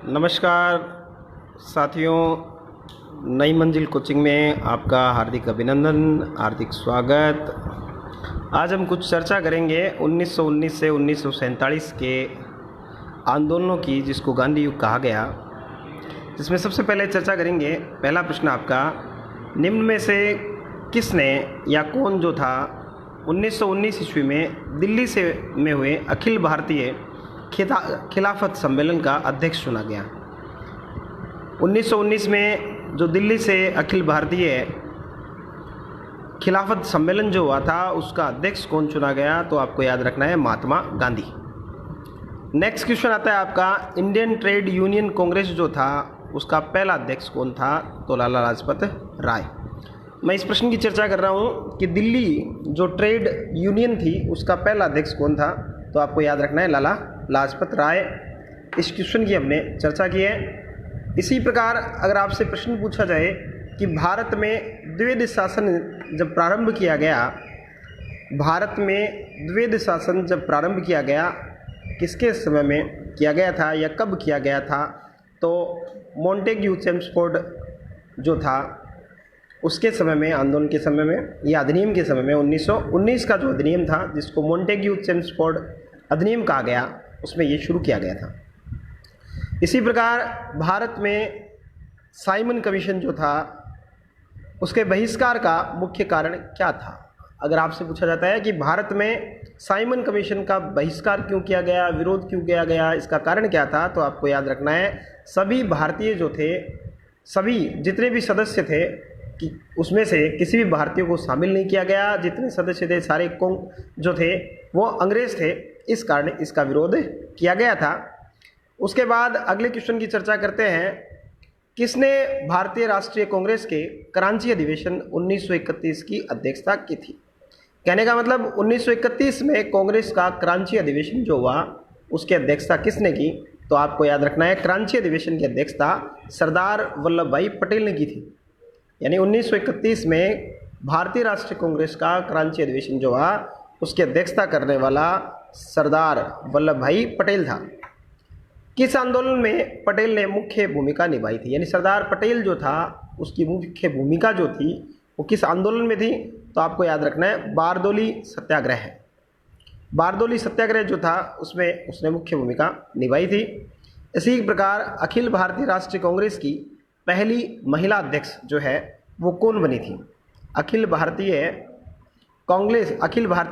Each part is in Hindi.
नमस्कार साथियों, नई मंजिल कोचिंग में आपका हार्दिक अभिनंदन, हार्दिक स्वागत। आज हम कुछ चर्चा करेंगे 1919 से 1947 के आंदोलनों की, जिसको गांधी युग कहा गया। जिसमें सबसे पहले चर्चा करेंगे, पहला प्रश्न आपका, निम्न में से किसने या कौन जो था 1919 ईस्वी में दिल्ली में हुए अखिल भारतीय खिलाफत सम्मेलन का अध्यक्ष चुना गया। 1919 में जो दिल्ली से अखिल भारतीय खिलाफत सम्मेलन जो हुआ था, उसका अध्यक्ष कौन चुना गया? तो आपको याद रखना है, महात्मा गांधी। नेक्स्ट क्वेश्चन आता है आपका, इंडियन ट्रेड यूनियन कांग्रेस जो था, उसका पहला अध्यक्ष कौन था? तो लाला लाजपत राय। मैं इस प्रश्न की चर्चा कर रहा हूँ कि दिल्ली जो ट्रेड यूनियन थी, उसका पहला अध्यक्ष कौन था? तो आपको याद रखना है, लाला लाजपत राय। इस क्वेश्चन की हमने चर्चा की है। इसी प्रकार अगर आपसे प्रश्न पूछा जाए कि भारत में द्विवेद शासन जब प्रारंभ किया गया, भारत में द्विवेद शासन जब प्रारंभ किया गया, किसके समय में किया गया था या कब किया गया था? तो मॉन्टेग्यू चेम्सफोर्ड जो था, उसके समय में, आंदोलन के समय में या अधिनियम के समय में 1919 का जो अधिनियम था, जिसको मॉन्टेग्यू चेम्सफोर्ड अधिनियम कहा गया, उसमें ये शुरू किया गया था। इसी प्रकार भारत में साइमन कमीशन जो था, उसके बहिष्कार का मुख्य कारण क्या था? अगर आपसे पूछा जाता है कि भारत में साइमन कमीशन का बहिष्कार क्यों किया गया, विरोध क्यों किया गया, इसका कारण क्या था? तो आपको याद रखना है, सभी भारतीय जो थे, सभी जितने भी सदस्य थे, कि उसमें से किसी भी भारतीय को शामिल नहीं किया गया। जितने सदस्य थे सारे जो थे वो अंग्रेज थे, इस कारण इसका विरोध किया गया था। उसके बाद अगले क्वेश्चन की चर्चा करते हैं, किसने भारतीय राष्ट्रीय कांग्रेस के कराची अधिवेशन 1931 की अध्यक्षता की थी? कहने का मतलब 1931 में कांग्रेस का कराची अधिवेशन जो हुआ, उसकी अध्यक्षता किसने की? तो आपको याद रखना है, कराची अधिवेशन की अध्यक्षता सरदार वल्लभ भाई पटेल ने की थी। यानी 1931 में भारतीय राष्ट्रीय कांग्रेस का कराची अधिवेशन जो हुआ, उसकी अध्यक्षता करने वाला सरदार वल्लभ भाई पटेल था। किस आंदोलन में पटेल ने मुख्य भूमिका निभाई थी? यानी सरदार पटेल जो था, उसकी मुख्य भूमिका जो थी, वो किस आंदोलन में थी? तो आपको याद रखना है, बारदोली सत्याग्रह है। बारदोली सत्याग्रह जो था, उसमें उसने मुख्य भूमिका निभाई थी। इसी प्रकार अखिल भारतीय राष्ट्रीय कांग्रेस की पहली महिला अध्यक्ष जो है, वो कौन बनी थी? अखिल भारतीय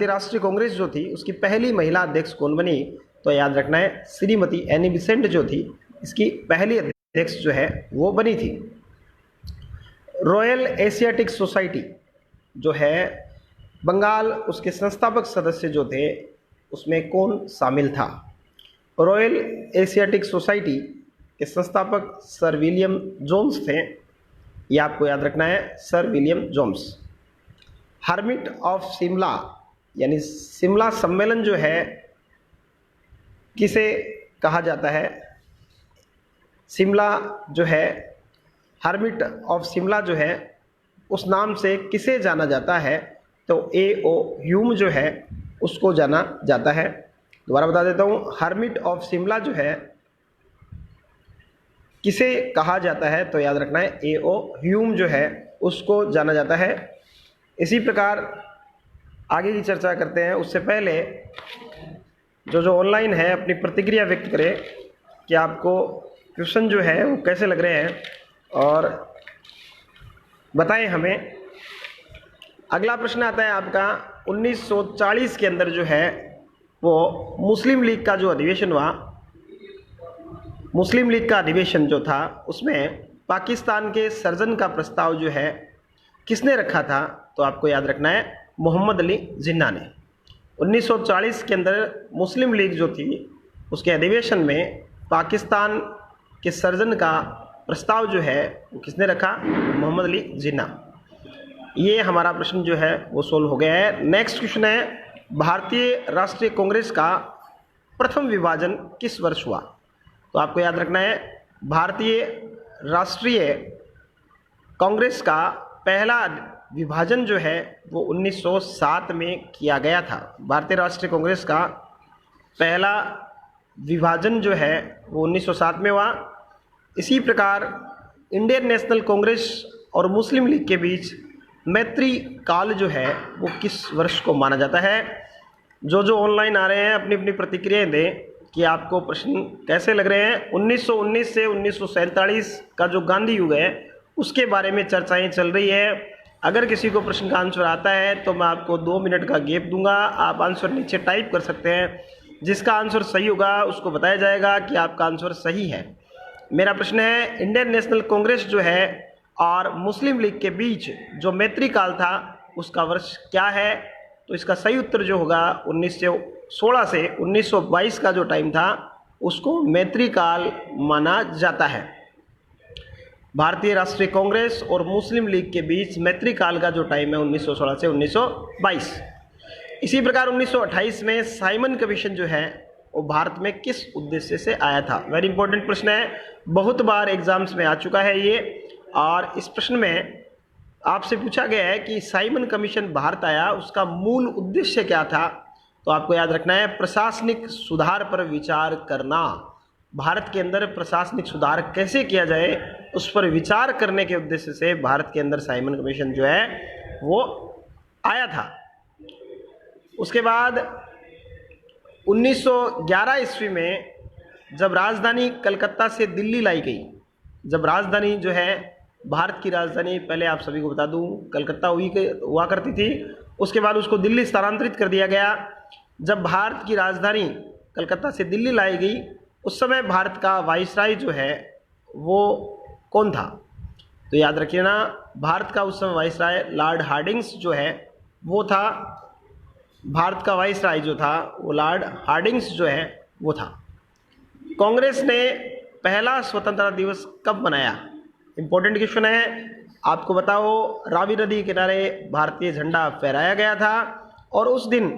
राष्ट्रीय कांग्रेस जो थी, उसकी पहली महिला अध्यक्ष कौन बनी? तो याद रखना है, श्रीमती एनी बेसेंट जो थी, इसकी पहली अध्यक्ष जो है वो बनी थी। रॉयल एशियाटिक सोसाइटी जो है बंगाल, उसके संस्थापक सदस्य जो थे, उसमें कौन शामिल था? रॉयल एशियाटिक सोसाइटी के संस्थापक सर विलियम जोन्स थे। यह आपको याद रखना है, sir William Jones. Hermit of Shimla यानी शिमला सम्मेलन जो है, किसे कहा जाता है? शिमला जो है, हर्मिट ऑफ शिमला जो है, उस नाम से किसे जाना जाता है? तो A.O. ह्यूम जो है, उसको जाना जाता है। दोबारा बता देता हूँ, हर्मिट ऑफ शिमला जो है, किसे कहा जाता है? तो याद रखना है, A.O. ह्यूम जो है, उसको जाना जाता है। इसी प्रकार आगे की चर्चा करते हैं। उससे पहले जो ऑनलाइन है, अपनी प्रतिक्रिया व्यक्त करें कि आपको क्वेश्चन जो है वो कैसे लग रहे हैं, और बताएं हमें। अगला प्रश्न आता है आपका, 1940 के अंदर जो है, वो मुस्लिम लीग का जो अधिवेशन हुआ, मुस्लिम लीग का अधिवेशन जो था, उसमें पाकिस्तान के सर्जन का प्रस्ताव जो है किसने रखा था? तो आपको याद रखना है, मोहम्मद अली जिन्ना ने। 1940 के अंदर मुस्लिम लीग जो थी, उसके अधिवेशन में पाकिस्तान के सर्जन का प्रस्ताव जो है वो किसने रखा? मोहम्मद अली जिन्ना। ये हमारा प्रश्न जो है वो सोल्व हो गया है। नेक्स्ट क्वेश्चन है, भारतीय राष्ट्रीय कांग्रेस का प्रथम विभाजन किस वर्ष हुआ? तो आपको याद रखना है, भारतीय राष्ट्रीय कांग्रेस का पहला विभाजन जो है वो 1907 में किया गया था। भारतीय राष्ट्रीय कांग्रेस का पहला विभाजन जो है वो 1907 में हुआ। इसी प्रकार इंडियन नेशनल कांग्रेस और मुस्लिम लीग के बीच मैत्री काल जो है वो किस वर्ष को माना जाता है? जो ऑनलाइन आ रहे हैं अपनी अपनी प्रतिक्रियाएं दें कि आपको प्रश्न कैसे लग रहे हैं। 1919 से 1947 का जो गांधी युग है उसके बारे में चर्चाएं चल रही है। अगर किसी को प्रश्न का आंसर आता है तो मैं आपको 2 मिनट का गैप दूंगा, आप आंसर नीचे टाइप कर सकते हैं। जिसका आंसर सही होगा उसको बताया जाएगा कि आपका आंसर सही है। मेरा प्रश्न है, इंडियन नेशनल कांग्रेस जो है और मुस्लिम लीग के बीच जो मैत्री काल था उसका वर्ष क्या है? तो इसका सही उत्तर जो होगा 1916 से 1922 का जो टाइम था उसको मैत्री काल माना जाता है। भारतीय राष्ट्रीय कांग्रेस और मुस्लिम लीग के बीच मैत्री काल का जो टाइम है 1916 से 1922। इसी प्रकार 1928 में साइमन कमीशन जो है वो भारत में किस उद्देश्य से आया था? वेरी इंपॉर्टेंट प्रश्न है, बहुत बार एग्जाम्स में आ चुका है ये। और इस प्रश्न में आपसे पूछा गया है कि साइमन कमीशन भारत आया उसका मूल उद्देश्य क्या था? तो आपको याद रखना है प्रशासनिक सुधार पर विचार करना। भारत के अंदर प्रशासनिक सुधार कैसे किया जाए उस पर विचार करने के उद्देश्य से भारत के अंदर साइमन कमीशन जो है वो आया था। उसके बाद 1911 ईस्वी में जब राजधानी कलकत्ता से दिल्ली लाई गई, जब राजधानी जो है भारत की राजधानी पहले आप सभी को बता दूं कलकत्ता हुआ करती थी, उसके बाद उसको दिल्ली स्थानांतरित कर दिया गया। जब भारत की राजधानी कलकत्ता से दिल्ली लाई गई उस समय भारत का वाइसराय जो है वो कौन था? तो याद रखिए ना, भारत का उस समय वाइसराय लॉर्ड हार्डिंग्स जो है वो था। भारत का वाइसराय जो था वो लॉर्ड हार्डिंग्स जो है वो था। कांग्रेस ने पहला स्वतंत्रता दिवस कब मनाया? इंपॉर्टेंट क्वेश्चन है। आपको बताओ रावी नदी के किनारे भारतीय झंडा फहराया गया था और उस दिन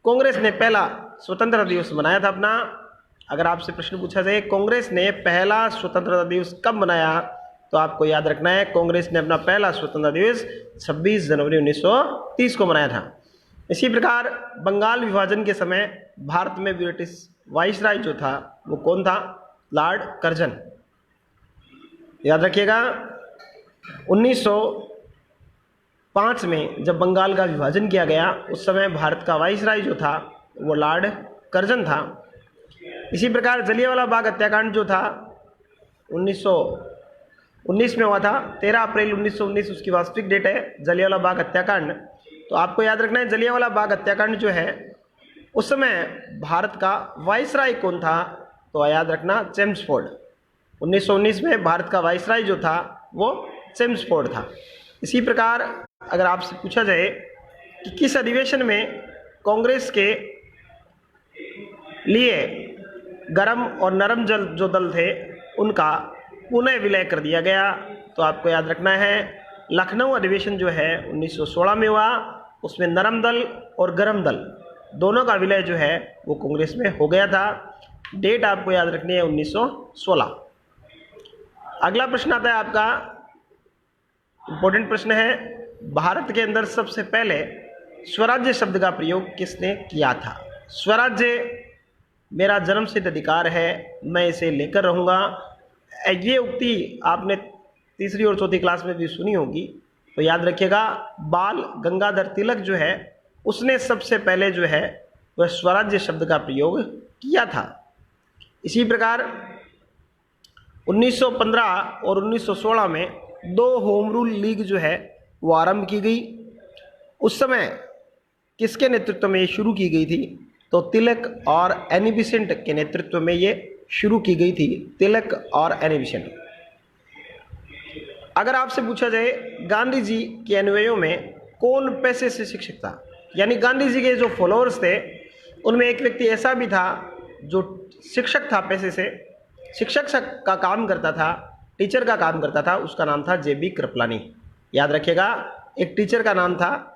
कांग्रेस ने पहला स्वतंत्रता दिवस मनाया था अपना। अगर आपसे प्रश्न पूछा जाए कांग्रेस ने पहला स्वतंत्रता दिवस कब मनाया, तो आपको याद रखना है कांग्रेस ने अपना पहला स्वतंत्रता दिवस 26 जनवरी 1930 को मनाया था। इसी प्रकार बंगाल विभाजन के समय भारत में ब्रिटिश वाइसराय जो था वो कौन था? Lord Curzon. याद रखिएगा 1905 में जब बंगाल का विभाजन किया गया उस समय भारत का वाइसराय जो था वो लॉर्ड कर्जन था। इसी प्रकार जलियांवाला बाग हत्याकांड जो था 1919 में हुआ था। 13 अप्रैल 1919 उसकी वास्तविक डेट है, जलियांवाला बाग हत्याकांड। तो आपको याद रखना है जलियांवाला बाग हत्याकांड जो है उस समय भारत का वाइसराय कौन था? तो याद रखना चेम्सफोर्ड। 1919 में भारत का वाइसराय जो था वो चेम्सफोर्ड था। इसी प्रकार अगर आपसे पूछा जाए कि किस अधिवेशन में कांग्रेस के लिए गरम और नरम जल जो दल थे उनका पुनः विलय कर दिया गया, तो आपको याद रखना है लखनऊ अधिवेशन जो है 1916 में हुआ। उसमें नरम दल और गरम दल दोनों का विलय जो है वो कांग्रेस में हो गया था। डेट आपको याद रखनी है 1916। अगला प्रश्न आता है आपका, इंपॉर्टेंट प्रश्न है, भारत के अंदर सबसे पहले स्वराज्य शब्द का प्रयोग किसने किया था? स्वराज्य मेरा जन्मसिद्ध अधिकार है, मैं इसे लेकर रहूँगा। ये उक्ति आपने तीसरी और चौथी क्लास में भी सुनी होगी, तो याद रखिएगा बाल गंगाधर तिलक जो है उसने सबसे पहले जो है वह स्वराज्य शब्द का प्रयोग किया था। इसी प्रकार 1915 और 1916 में 2 होम रूल लीग जो है वो आरंभ की गई। उस समय किसके नेतृत्व में ये शुरू की गई थी? तो तिलक और एनी बेसेंट के नेतृत्व में ये शुरू की गई थी, तिलक और एनी बेसेंट। अगर आपसे पूछा जाए गांधी जी के अनुयायियों में कौन पैसे से शिक्षक था, यानी गांधी जी के जो फॉलोअर्स थे उनमें एक व्यक्ति ऐसा भी था जो शिक्षक था, पैसे से शिक्षक का काम करता था, टीचर का काम करता था, उसका नाम था जे बी कृपलानी। याद रखिएगा एक टीचर का नाम था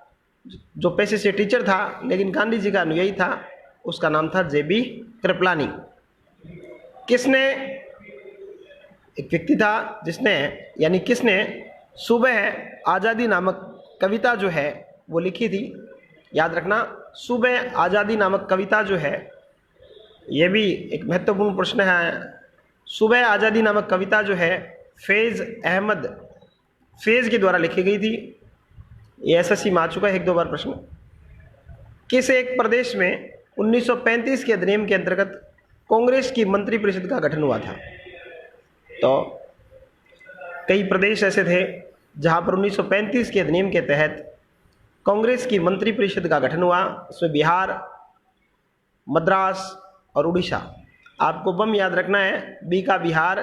जो पैसे से टीचर था लेकिन गांधी जी का अनुयायी था, उसका नाम था जे बी कृपलानी। किसने, एक व्यक्ति था जिसने यानी किसने सुबह आज़ादी नामक कविता जो है वो लिखी थी। याद रखना सुबह आज़ादी नामक कविता जो है, ये भी एक महत्वपूर्ण प्रश्न है सुबह आज़ादी नामक कविता जो है फैज़ अहमद फैज़ के द्वारा लिखी गई थी। ये एसएससी में आ चुका है 1-2 बार प्रश्न। किस एक प्रदेश में 1935 के अधिनियम के अंतर्गत कांग्रेस की मंत्रिपरिषद का गठन हुआ था? तो कई प्रदेश ऐसे थे जहां पर 1935 के अधिनियम के तहत कांग्रेस की मंत्रिपरिषद का गठन हुआ। उसमें बिहार, मद्रास और उड़ीसा। आपको बम याद रखना है, बी का बिहार,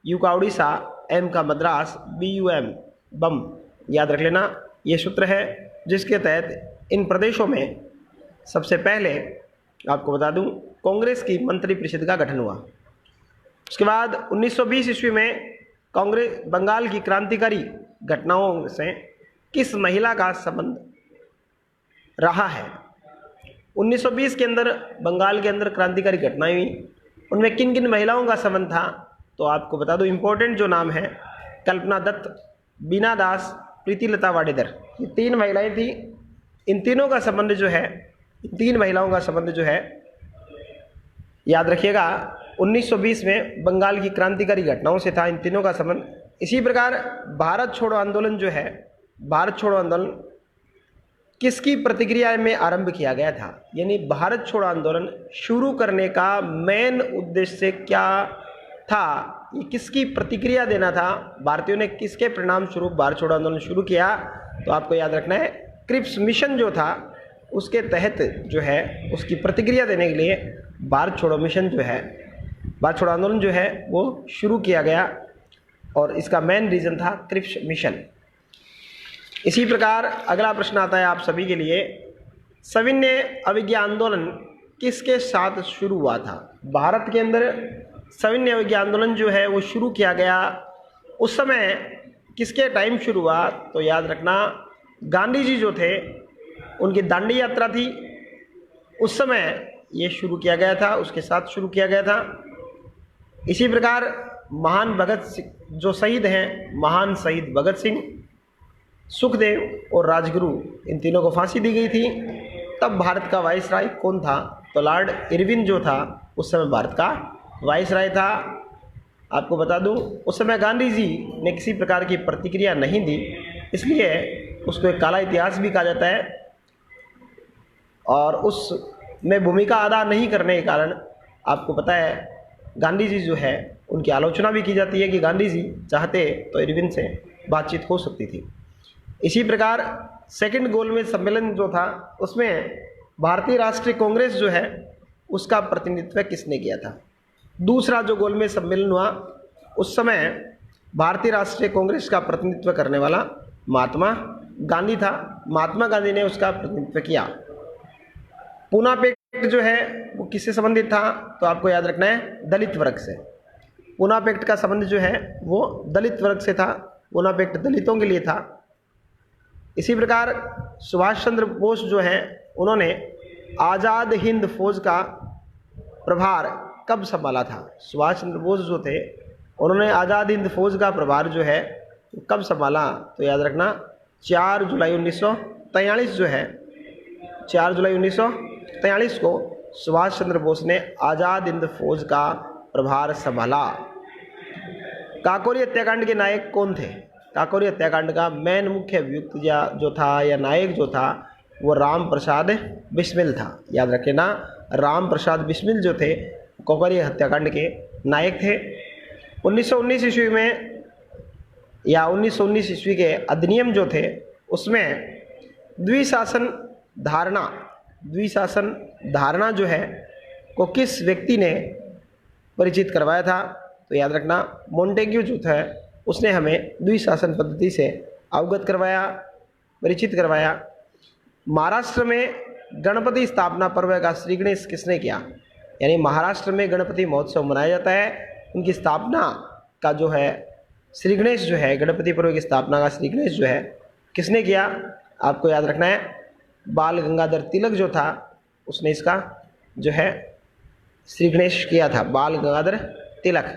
यू का उड़ीसा, एम का मद्रास, BUM बम याद रख लेना। ये सूत्र है जिसके तहत इन प्रदेशों में सबसे पहले आपको बता दूं कांग्रेस की मंत्रिपरिषद का गठन हुआ। उसके बाद 1920 ईस्वी में कांग्रेस बंगाल की क्रांतिकारी घटनाओं से किस महिला का संबंध रहा है? 1920 के अंदर बंगाल के अंदर क्रांतिकारी घटनाएं हुई, उनमें किन किन महिलाओं का संबंध था? तो आपको बता दूं इंपॉर्टेंट जो नाम है, कल्पना दत्त, बीना दास, प्रीतिलता वाडेकर, ये 3 महिलाएं थी। इन तीनों का संबंध जो है, इन 3 महिलाओं का संबंध जो है याद रखिएगा 1920 में बंगाल की क्रांतिकारी घटनाओं से था, इन तीनों का संबंध। इसी प्रकार भारत छोड़ो आंदोलन जो है, भारत छोड़ो आंदोलन किसकी प्रतिक्रिया में आरंभ किया गया था? यानी भारत छोड़ो आंदोलन शुरू करने का मेन उद्देश्य क्या था? ये किसकी प्रतिक्रिया देना था? भारतीयों ने किसके परिणाम स्वरूप भारत छोड़ो आंदोलन शुरू किया? तो आपको याद रखना है क्रिप्स मिशन जो था उसके तहत जो है उसकी प्रतिक्रिया देने के लिए भारत छोड़ो मिशन जो है, भारत छोड़ो आंदोलन जो है वो शुरू किया गया और इसका मेन रीजन था क्रिप्स मिशन। इसी प्रकार अगला प्रश्न आता है आप सभी के लिए, सविनय अवज्ञा आंदोलन किसके साथ शुरू हुआ था? भारत के अंदर सविनय अवज्ञा आंदोलन जो है वो शुरू किया गया, उस समय किसके टाइम शुरू हुआ? तो याद रखना गांधी जी जो थे उनकी दांडी यात्रा थी, उस समय ये शुरू किया गया था, उसके साथ शुरू किया गया था। इसी प्रकार महान भगत सिंह जो शहीद हैं, महान शहीद भगत सिंह, सुखदेव और राजगुरु, इन तीनों को फांसी दी गई थी। तब भारत का वायसराय कौन था? तो लॉर्ड इरविन जो था उस समय भारत का वायसराय था। आपको बता दूं उस समय गांधी जी ने किसी प्रकार की प्रतिक्रिया नहीं दी, इसलिए उसको एक काला इतिहास भी कहा जाता है। और उसमें भूमिका अदा नहीं करने के कारण आपको पता है गांधी जी जो है उनकी आलोचना भी की जाती है कि गांधी जी चाहते तो इरविन से बातचीत हो सकती थी। इसी प्रकार सेकंड गोलमेज सम्मेलन जो था उसमें भारतीय राष्ट्रीय कांग्रेस जो है उसका प्रतिनिधित्व किसने किया था? दूसरा जो गोलमेज सम्मेलन हुआ उस समय भारतीय राष्ट्रीय कांग्रेस का प्रतिनिधित्व करने वाला महात्मा गांधी था। महात्मा गांधी ने उसका प्रतिनिधित्व किया। पूना पैक्ट जो है वो किससे संबंधित था? तो आपको याद रखना है दलित वर्ग से। पूना पैक्ट का संबंध जो है वो दलित वर्ग से था, पूना पैक्ट दलितों के लिए था। इसी प्रकार सुभाष चंद्र बोस जो है उन्होंने आज़ाद हिंद फौज का प्रभार कब संभाला था? सुभाष चंद्र बोस जो थे उन्होंने आज़ाद हिंद फौज का प्रभार जो है कब संभाला? तो याद रखना 4 जुलाई 1943 जो है, 4 जुलाई 1943 को सुभाष चंद्र बोस ने आज़ाद हिंद फौज का प्रभार संभाला। काकोरी हत्याकांड के नायक कौन थे? काकोरी हत्याकांड का मेन मुख्य अभियुक्त जो था या नायक जो था वो राम प्रसाद बिस्मिल था। याद रखें ना, राम प्रसाद बिस्मिल जो थे काकोरी हत्याकांड के नायक थे। 1919 ईस्वी में या 1919 ईस्वी के अधिनियम जो थे उसमें द्विशासन धारणा जो है को किस व्यक्ति ने परिचित करवाया था? तो याद रखना मोंटेग्यू जो था उसने हमें द्विशासन पद्धति से अवगत करवाया, परिचित करवाया। महाराष्ट्र में गणपति स्थापना पर्व का श्री गणेश किसने किया? यानी महाराष्ट्र में गणपति महोत्सव मनाया जाता है, उनकी स्थापना का जो है श्री गणेश जो है, गणपति पर्व की स्थापना का श्री गणेश जो है किसने किया? आपको याद रखना है बाल गंगाधर तिलक जो था उसने इसका जो है श्री गणेश किया था, बाल गंगाधर तिलक।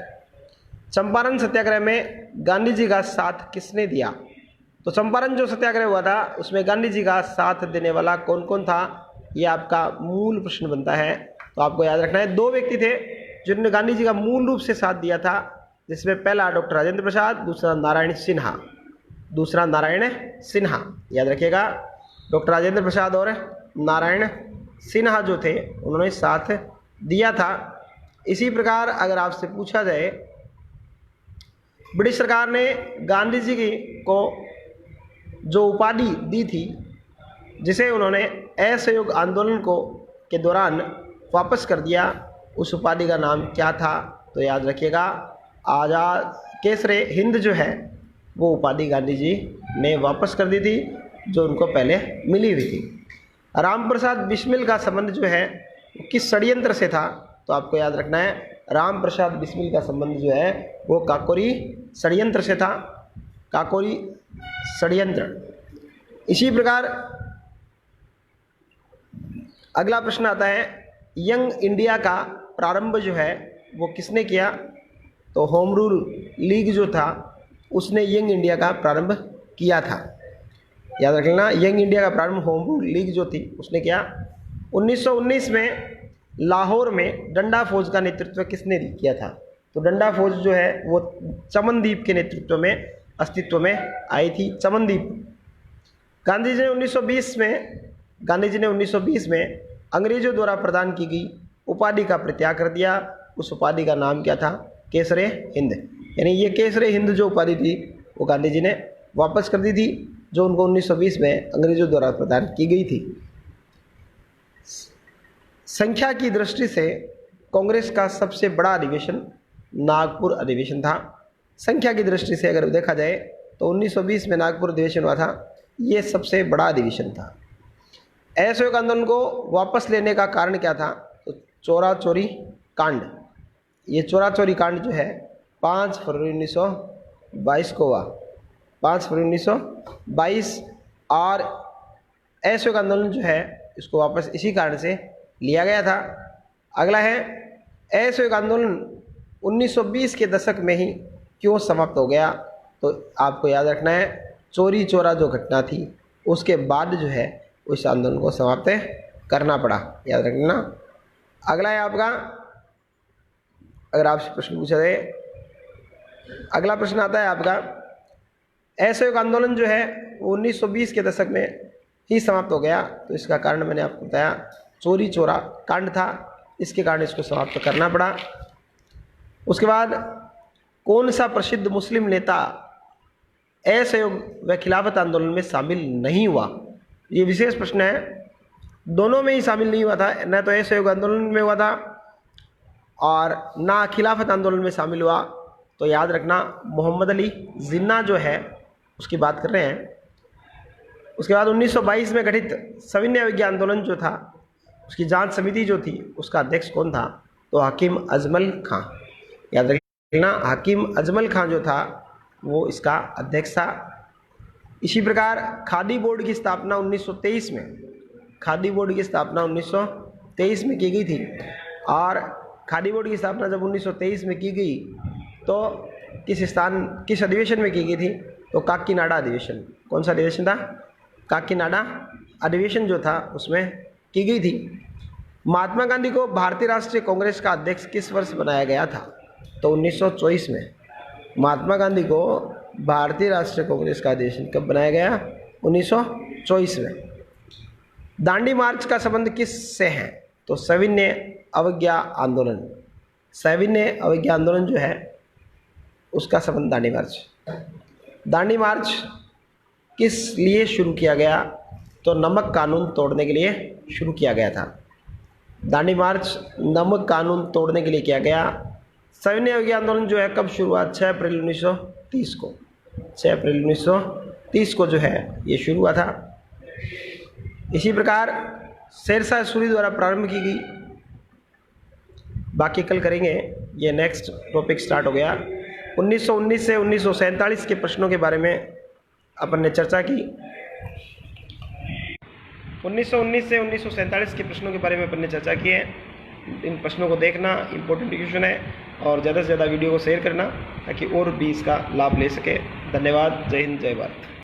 चंपारण सत्याग्रह में गांधी जी का साथ किसने दिया? तो चंपारण जो सत्याग्रह हुआ था उसमें गांधी जी का साथ देने वाला कौन कौन था? ये आपका मूल प्रश्न बनता है। तो आपको याद रखना है 2 व्यक्ति थे, जिन्होंने गांधी जी का मूल रूप से साथ दिया था, जिसमें पहला डॉक्टर राजेंद्र प्रसाद, दूसरा नारायण सिन्हा, याद रखिएगा। डॉक्टर राजेंद्र प्रसाद और नारायण सिन्हा जो थे उन्होंने साथ दिया था। इसी प्रकार अगर आपसे पूछा जाए, ब्रिटिश सरकार ने गांधी जी को जो उपाधि दी थी, जिसे उन्होंने असहयोग आंदोलन के दौरान वापस कर दिया, उस उपाधि का नाम क्या था? तो याद रखिएगा, आज़ाद केसरे हिंद जो है वो उपाधि गांधी जी ने वापस कर दी थी, जो उनको पहले मिली हुई थी। राम प्रसाद बिस्मिल का संबंध जो है किस षड्यंत्र से था? तो आपको याद रखना है, राम प्रसाद बिस्मिल का संबंध जो है वो काकोरी षड्यंत्र से था, काकोरी षड्यंत्र। इसी प्रकार अगला प्रश्न आता है, यंग इंडिया का प्रारंभ जो है वो किसने किया? तो होम रूल लीग जो था उसने यंग इंडिया का प्रारंभ किया था। याद रख लेना, यंग इंडिया का प्रारंभ होम रूल लीग जो थी उसने किया। 1919 में लाहौर में डंडा फौज का नेतृत्व किसने किया था? तो डंडा फौज जो है वो चमनदीप के नेतृत्व में अस्तित्व में आई थी, चमनदीप। गांधी जी ने 1920 में अंग्रेजों द्वारा प्रदान की गई उपाधि का परित्याग कर दिया। उस उपाधि का नाम क्या था? केसरे हिंद। यानी ये केसरे हिंद जो उपाधि थी वो गांधी जी ने वापस कर दी थी, जो उनको 1920 में अंग्रेजों द्वारा प्रदान की गई थी। संख्या की दृष्टि से कांग्रेस का सबसे बड़ा अधिवेशन नागपुर अधिवेशन था। संख्या की दृष्टि से अगर देखा जाए तो 1920 में नागपुर अधिवेशन हुआ था, ये सबसे बड़ा अधिवेशन था। असहयोग आंदोलन को वापस लेने का कारण क्या था? तो चोरा चोरी कांड। ये चोरा चोरी कांड जो है 5 फरवरी 1922 को हुआ, 5 फरवरी 1922। और असहयोग आंदोलन जो है इसको वापस इसी कारण से लिया गया था। अगला है, असहयोग आंदोलन 1920 के दशक में ही क्यों समाप्त हो गया? तो आपको याद रखना है, चोरी चोरा जो घटना थी उसके बाद जो है उस आंदोलन को समाप्त करना पड़ा, याद रखना। अगला है आपका, अगर आपसे प्रश्न पूछा जाए, अगला प्रश्न आता है आपका, असहयोग आंदोलन जो है वो 1920 के दशक में ही समाप्त हो गया, तो इसका कारण मैंने आपको बताया, चोरी चोरा कांड था, इसके कारण इसको समाप्त करना पड़ा। उसके बाद कौन सा प्रसिद्ध मुस्लिम नेता असहयोग व खिलाफत आंदोलन में शामिल नहीं हुआ? ये विशेष प्रश्न है, दोनों में ही शामिल नहीं हुआ था, न तो असहयोग आंदोलन में हुआ था और ना खिलाफत आंदोलन में शामिल हुआ। तो याद रखना, मोहम्मद अली जिन्ना जो है उसकी बात कर रहे हैं। उसके बाद 1922 में गठित सविनय अवज्ञा आंदोलन जो था उसकी जांच समिति जो थी उसका अध्यक्ष कौन था? तो हकीम अजमल खां, याद रखना, हकीम अजमल खां जो था वो इसका अध्यक्ष था। इसी प्रकार खादी बोर्ड की स्थापना 1923 में, खादी बोर्ड की स्थापना 1923 में की गई थी। और खादी बोर्ड की स्थापना जब 1923 में की गई तो किस अधिवेशन में की गई थी? तो काकीनाडा अधिवेशन। कौन सा अधिवेशन था? काकीनाडा अधिवेशन जो था उसमें की गई थी। महात्मा गांधी को भारतीय राष्ट्रीय कांग्रेस का अध्यक्ष किस वर्ष बनाया गया था? तो 1924 में। महात्मा गांधी को भारतीय राष्ट्रीय कांग्रेस का अधिवेशन कब बनाया गया? 1924 में। दांडी मार्च का संबंध किस से है? तो सविनय अवज्ञा आंदोलन, सविनय अवज्ञा आंदोलन जो है उसका संबंध दांडी मार्च किस लिए शुरू किया गया? तो नमक कानून तोड़ने के लिए शुरू किया गया था। दांडी मार्च नमक कानून तोड़ने के लिए किया गया। सविनय अवज्ञा आंदोलन जो है कब शुरू हुआ? 6 अप्रैल 1930 को, 6 अप्रैल 1930 को जो है ये शुरू हुआ था। इसी प्रकार शेरशाह सूरी द्वारा प्रारंभ की गई, बाकी कल करेंगे, ये नेक्स्ट टॉपिक स्टार्ट हो गया। 1919 से 1947 के प्रश्नों के बारे में अपन ने चर्चा की। 1919 से 1947 के प्रश्नों के बारे में अपन ने चर्चा की है। इन प्रश्नों को देखना इंपॉर्टेंट क्वेश्चन है और ज़्यादा से ज़्यादा वीडियो को शेयर करना ताकि और भी इसका लाभ ले सके। धन्यवाद। जय हिंद, जय भारत।